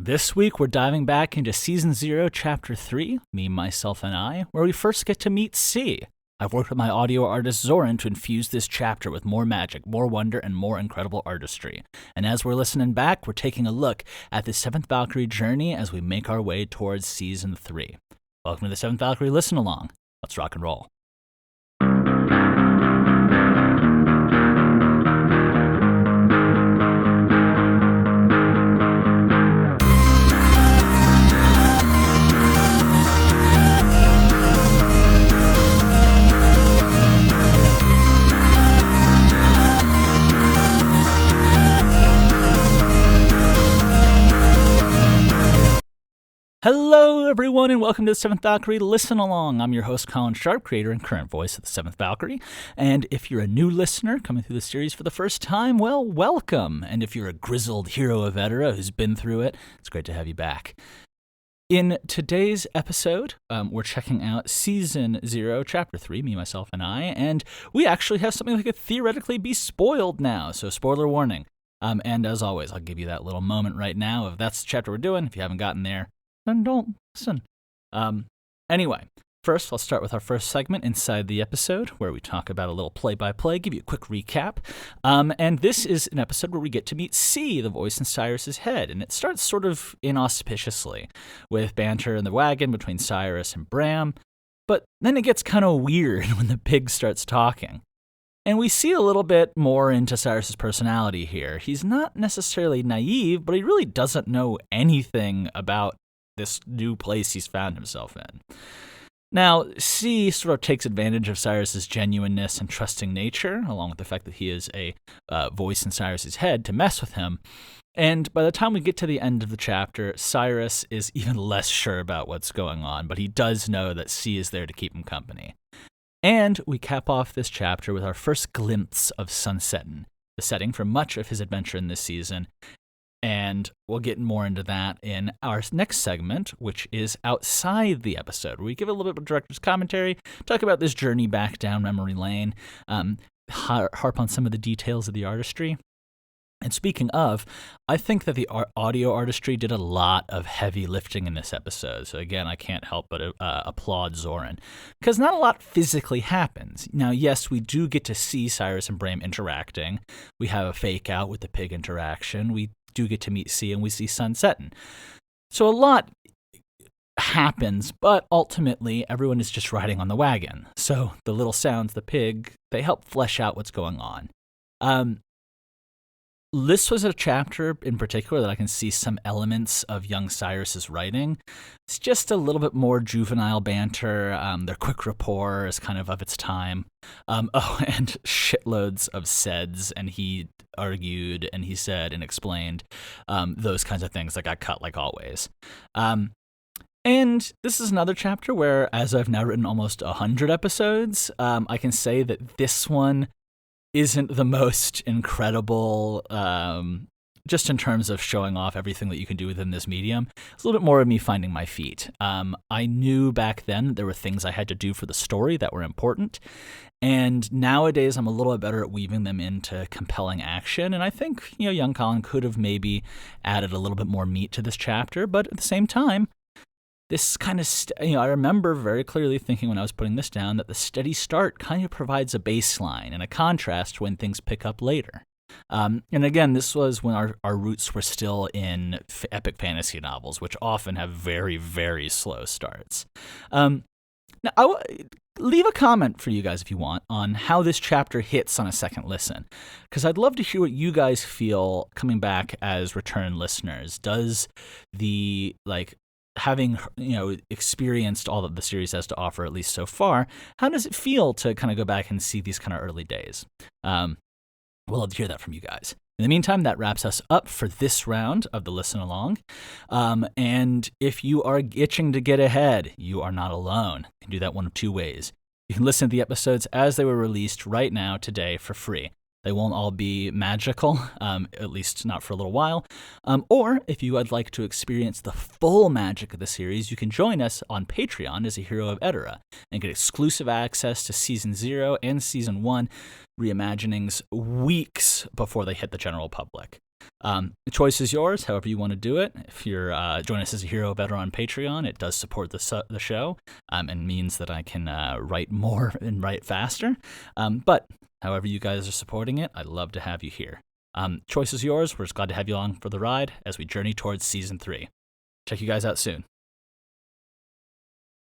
This week, we're diving back into Season 0, Chapter 3, Me, Myself, and I, where we first get to meet C. I've worked with my audio artist Zoran to infuse this chapter with more magic, more wonder, and more incredible artistry. And as we're listening back, we're taking a look at the Seventh Valkyrie journey as we make our way towards Season 3. Welcome to the Seventh Valkyrie Listen Along. Let's rock and roll. Hello, everyone, and welcome to the Seventh Valkyrie Listen Along. I'm your host, Colin Sharp, creator and current voice of the Seventh Valkyrie. And if you're a new listener coming through the series for the first time, well, welcome. And if you're a grizzled hero of Edera who's been through it, it's great to have you back. In today's episode, we're checking out Season 0, Chapter 3, Me, Myself, and I. And we actually have something that could theoretically be spoiled now, so spoiler warning. And as always, I'll give you that little moment right now if that's the chapter we're doing. If you haven't gotten there, then don't listen. Anyway, first I'll start with our first segment inside the episode where we talk about a little play-by-play, give you a quick recap. And this is an episode where we get to meet C, the voice in Cyrus's head. And it starts sort of inauspiciously with banter in the wagon between Cyrus and Bram. But then it gets kind of weird when the pig starts talking. And we see a little bit more into Cyrus's personality here. He's not necessarily naive, but he really doesn't know anything about this new place he's found himself in. Now, C sort of takes advantage of Cyrus's genuineness and trusting nature, along with the fact that he is a voice in Cyrus's head, to mess with him. And by the time we get to the end of the chapter, Cyrus is even less sure about what's going on, but he does know that C is there to keep him company. And we cap off this chapter with our first glimpse of Sunsettin', the setting for much of his adventure in this season. And we'll get more into that in our next segment, which is outside the episode, where we give a little bit of director's commentary, talk about this journey back down memory lane, harp on some of the details of the artistry. And speaking of, I think that the audio artistry did a lot of heavy lifting in this episode. So again, I can't help but applaud Zoran, because not a lot physically happens. Now, yes, we do get to see Cyrus and Bram interacting. We have a fake out with the pig interaction. We do get to meet C, and we see Sunsettin'. So a lot happens, but ultimately everyone is just riding on the wagon. So the little sounds, the pig, they help flesh out what's going on. This was a chapter in particular that I can see some elements of young Cyrus's writing. It's just a little bit more juvenile banter. Their quick rapport is kind of its time. And shitloads of saids, and he argued, and he said, and explained those kinds of things that got cut like always. And this is another chapter where, as I've now written almost 100 episodes, I can say that this one isn't the most incredible, just in terms of showing off everything that you can do within this medium. It's a little bit more of me finding my feet. I knew back then that there were things I had to do for the story that were important, and nowadays I'm a little bit better at weaving them into compelling action, and I think, young Colin could have maybe added a little bit more meat to this chapter, but at the same time, this kind of, I remember very clearly thinking when I was putting this down that the steady start kind of provides a baseline and a contrast when things pick up later. And again, this was when our roots were still in epic fantasy novels, which often have very, very slow starts. Now, leave a comment for you guys if you want on how this chapter hits on a second listen, because I'd love to hear what you guys feel coming back as return listeners. Does the, having experienced all that the series has to offer, at least so far, how does it feel to kind of go back and see these kind of early days? We'll love to hear that from you guys. In the meantime, that wraps us up for this round of the Listen Along. And if you are itching to get ahead, you are not alone. You can do that one of two ways. You can listen to the episodes as they were released right now, today, for free. They won't all be magical, at least not for a little while. Or if you would like to experience the full magic of the series, you can join us on Patreon as a hero of Edera and get exclusive access to Season 0 and Season 1 reimaginings weeks before they hit the general public. The choice is yours, however you want to do it. If you're join us as a hero better on Patreon, it does support the show and means that I can write more and write faster. But however you guys are supporting it, I'd love to have you here. Choice is yours. We're just glad to have you along for the ride as we journey towards Season 3. Check you guys out soon.